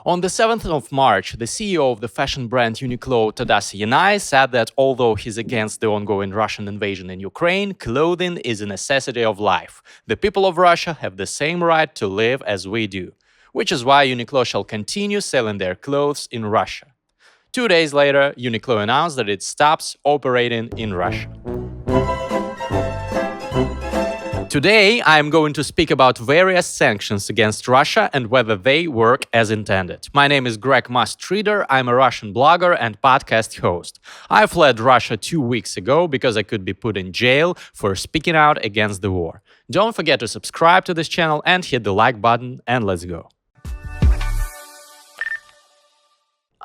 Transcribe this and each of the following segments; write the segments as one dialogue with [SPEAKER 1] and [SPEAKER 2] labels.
[SPEAKER 1] On the 7th of March, the CEO of the fashion brand Uniqlo, Tadasi Yanai, said that although he's against the ongoing Russian invasion in Ukraine, clothing is a necessity of life. The people of Russia have the same right to live as we do, which is why Uniqlo shall continue selling their clothes in Russia. 2 days later, Uniqlo announced that it stops operating in Russia. Today, I am going to speak about various sanctions against Russia and whether they work as intended. My name is Greg Must-Reader. I'm a Russian blogger and podcast host. I fled Russia 2 weeks ago because I could be put in jail for speaking out against the war. Don't forget to subscribe to this channel and hit the like button, and let's go.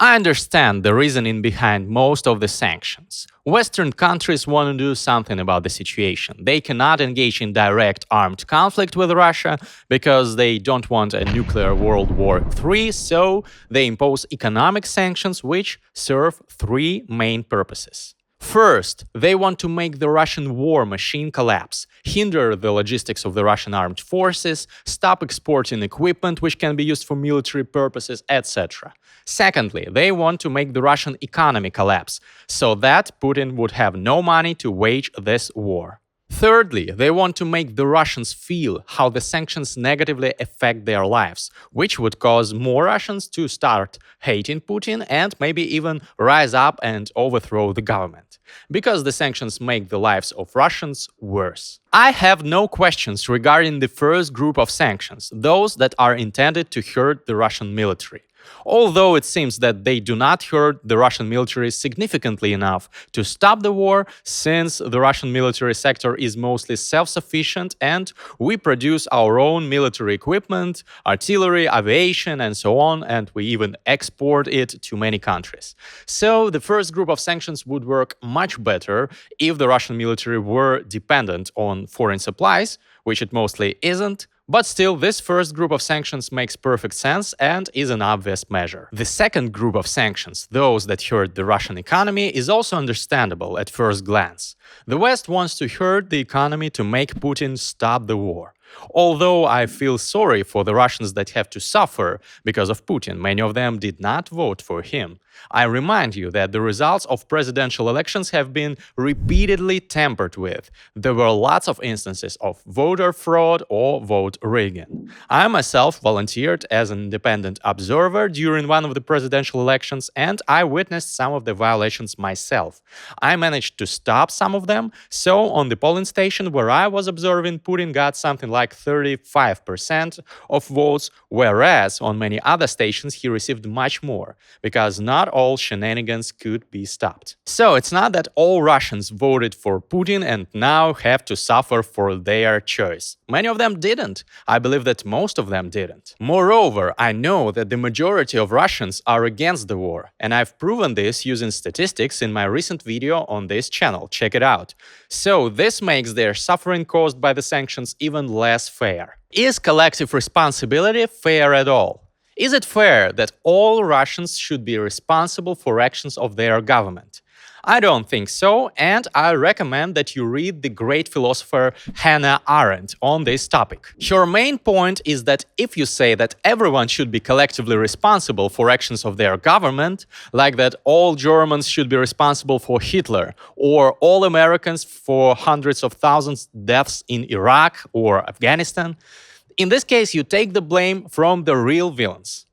[SPEAKER 1] I understand the reasoning behind most of the sanctions. Western countries want to do something about the situation. They cannot engage in direct armed conflict with Russia because they don't want a nuclear World War III, so they impose economic sanctions which serve three main purposes. First, they want to make the Russian war machine collapse, hinder the logistics of the Russian armed forces, stop exporting equipment which can be used for military purposes, etc. Secondly, they want to make the Russian economy collapse, so that Putin would have no money to wage this war. Thirdly, they want to make the Russians feel how the sanctions negatively affect their lives, which would cause more Russians to start hating Putin and maybe even rise up and overthrow the government, because the sanctions make the lives of Russians worse. I have no questions regarding the first group of sanctions, those that are intended to hurt the Russian military. Although it seems that they do not hurt the Russian military significantly enough to stop the war, since the Russian military sector is mostly self-sufficient and we produce our own military equipment, artillery, aviation, and so on, and we even export it to many countries. So the first group of sanctions would work much better if the Russian military were dependent on foreign supplies, which it mostly isn't. But still, this first group of sanctions makes perfect sense and is an obvious measure. The second group of sanctions, those that hurt the Russian economy, is also understandable at first glance. The West wants to hurt the economy to make Putin stop the war. Although I feel sorry for the Russians that have to suffer because of Putin, many of them did not vote for him. I remind you that the results of presidential elections have been repeatedly tampered with. There were lots of instances of voter fraud or vote rigging. I myself volunteered as an independent observer during one of the presidential elections, and I witnessed some of the violations myself. I managed to stop some of them, so on the polling station where I was observing, Putin got something like 35% of votes, whereas on many other stations he received much more, because not all shenanigans could be stopped. So it's not that all Russians voted for Putin and now have to suffer for their choice. Many of them didn't. I believe that most of them didn't. Moreover, I know that the majority of Russians are against the war, and I've proven this using statistics in my recent video on this channel. Check it out. So this makes their suffering caused by the sanctions even less fair. Is collective responsibility fair at all? Is it fair that all Russians should be responsible for actions of their government? I don't think so, and I recommend that you read the great philosopher Hannah Arendt on this topic. Her main point is that if you say that everyone should be collectively responsible for actions of their government, like that all Germans should be responsible for Hitler, or all Americans for hundreds of thousands deaths in Iraq or Afghanistan, in this case you take the blame from the real villains.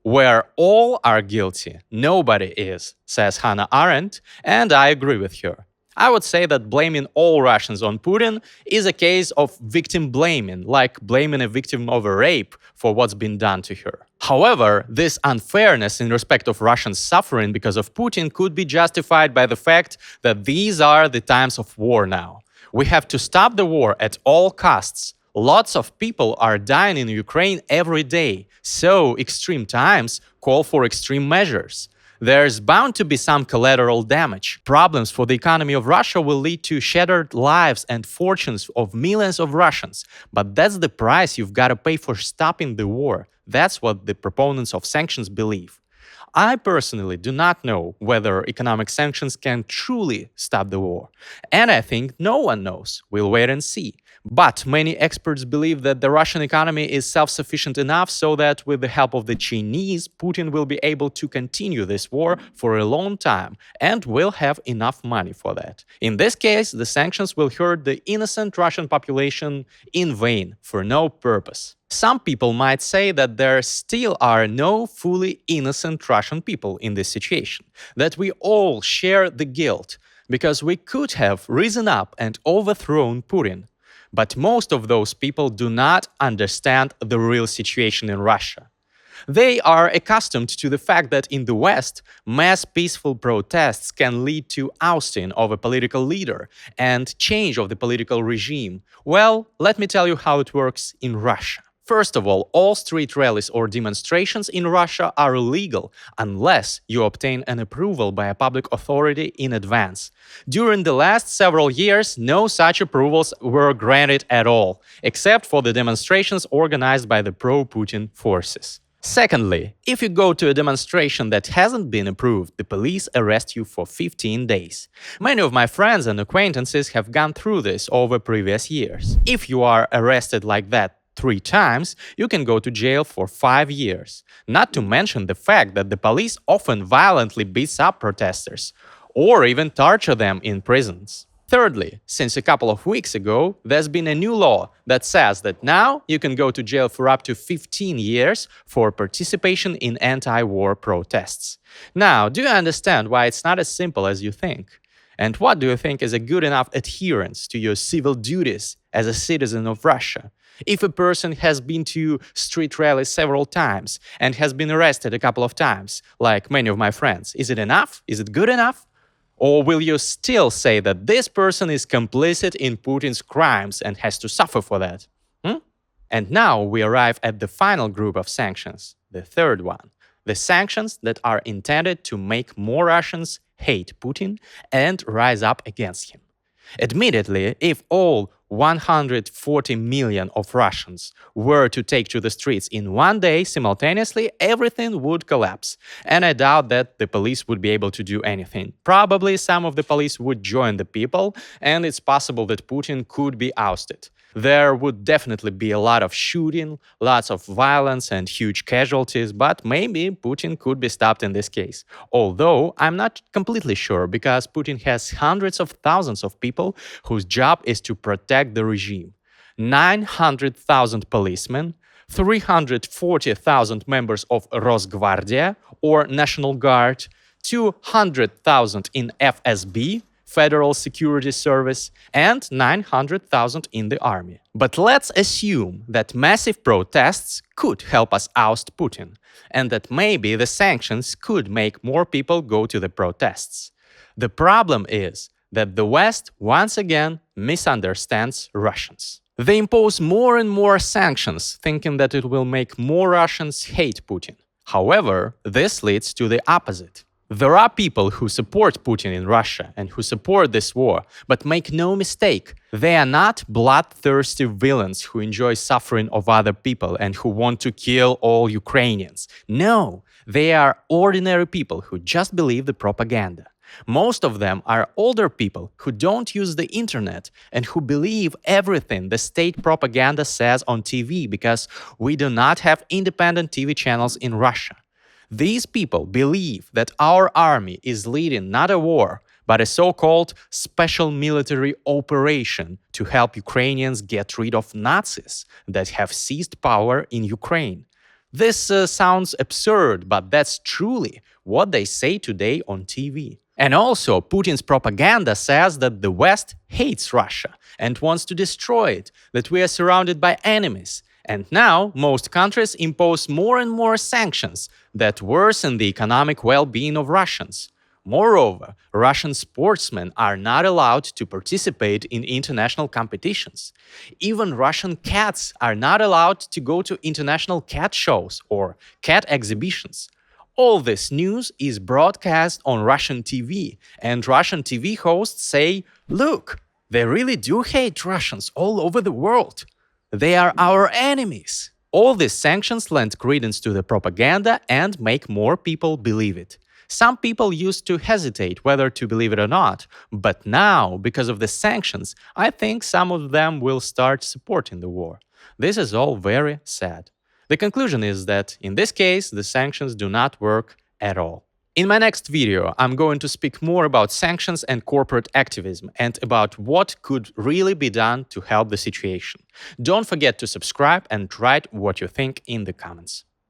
[SPEAKER 1] Where all are guilty, nobody is, says Hannah Arendt, and I agree with her. I would say that blaming all Russians on Putin is a case of victim blaming, like blaming a victim of a rape for what's been done to her. However, this unfairness in respect of Russians suffering because of Putin could be justified by the fact that these are the times of war now. We have to stop the war at all costs. Lots of people are dying in Ukraine every day, so extreme times call for extreme measures. There's bound to be some collateral damage. Problems for the economy of Russia will lead to shattered lives and fortunes of millions of Russians. But that's the price you've got to pay for stopping the war. That's what the proponents of sanctions believe. I personally do not know whether economic sanctions can truly stop the war. And I think no one knows. We'll wait and see. But many experts believe that the Russian economy is self sufficient enough so that with the help of the Chinese, Putin will be able to continue this war for a long time and will have enough money for that. In this case, the sanctions will hurt the innocent Russian population in vain, for no purpose. Some people might say that there still are no fully innocent Russian people in this situation, that we all share the guilt, because we could have risen up and overthrown Putin. But most of those people do not understand the real situation in Russia. They are accustomed to the fact that in the West, mass peaceful protests can lead to ousting of a political leader and change of the political regime. Well, let me tell you how it works in Russia. First of all street rallies or demonstrations in Russia are illegal unless you obtain an approval by a public authority in advance. During the last several years, no such approvals were granted at all, except for the demonstrations organized by the pro-Putin forces. Secondly, if you go to a demonstration that hasn't been approved, the police arrest you for 15 days. Many of my friends and acquaintances have gone through this over previous years. If you are arrested like that 3 times, you can go to jail for 5 years. Not to mention the fact that the police often violently beats up protesters, or even torture them in prisons. Thirdly, since a couple of weeks ago, there's been a new law that says that now you can go to jail for up to 15 years for participation in anti-war protests. Now, do you understand why it's not as simple as you think? And what do you think is a good enough adherence to your civil duties as a citizen of Russia? If a person has been to street rallies several times and has been arrested a couple of times, like many of my friends, is it enough? Is it good enough? Or will you still say that this person is complicit in Putin's crimes and has to suffer for that? And now we arrive at the final group of sanctions, the third one. The sanctions that are intended to make more Russians hate Putin and rise up against him. Admittedly, if all 140 million of Russians were to take to the streets in one day simultaneously, everything would collapse. And I doubt that the police would be able to do anything. Probably some of the police would join the people, and it's possible that Putin could be ousted. There would definitely be a lot of shooting, lots of violence and huge casualties, but maybe Putin could be stopped in this case. Although I'm not completely sure, because Putin has hundreds of thousands of people whose job is to protect the regime. 900,000 policemen, 340,000 members of Rosgvardia or National Guard, 200,000 in FSB, Federal Security Service, and 900,000 in the army. But let's assume that massive protests could help us oust Putin, and that maybe the sanctions could make more people go to the protests. The problem is that the West once again misunderstands Russians. They impose more and more sanctions, thinking that it will make more Russians hate Putin. However, this leads to the opposite. There are people who support Putin in Russia and who support this war, but make no mistake, they are not bloodthirsty villains who enjoy suffering of other people and who want to kill all Ukrainians. No, they are ordinary people who just believe the propaganda. Most of them are older people who don't use the internet and who believe everything the state propaganda says on TV because we do not have independent TV channels in Russia. These people believe that our army is leading not a war, but a so-called special military operation to help Ukrainians get rid of Nazis that have seized power in Ukraine. This sounds absurd, but that's truly what they say today on TV. And also, Putin's propaganda says that the West hates Russia and wants to destroy it, that we are surrounded by enemies. And now, most countries impose more and more sanctions that worsen the economic well-being of Russians. Moreover, Russian sportsmen are not allowed to participate in international competitions. Even Russian cats are not allowed to go to international cat shows or cat exhibitions. All this news is broadcast on Russian TV, and Russian TV hosts say, "Look, they really do hate Russians all over the world. They are our enemies." All these sanctions lend credence to the propaganda and make more people believe it. Some people used to hesitate whether to believe it or not, but now, because of the sanctions, I think some of them will start supporting the war. This is all very sad. The conclusion is that, in this case, the sanctions do not work at all. In my next video, I'm going to speak more about sanctions and corporate activism and about what could really be done to help the situation. Don't forget to subscribe and write what you think in the comments.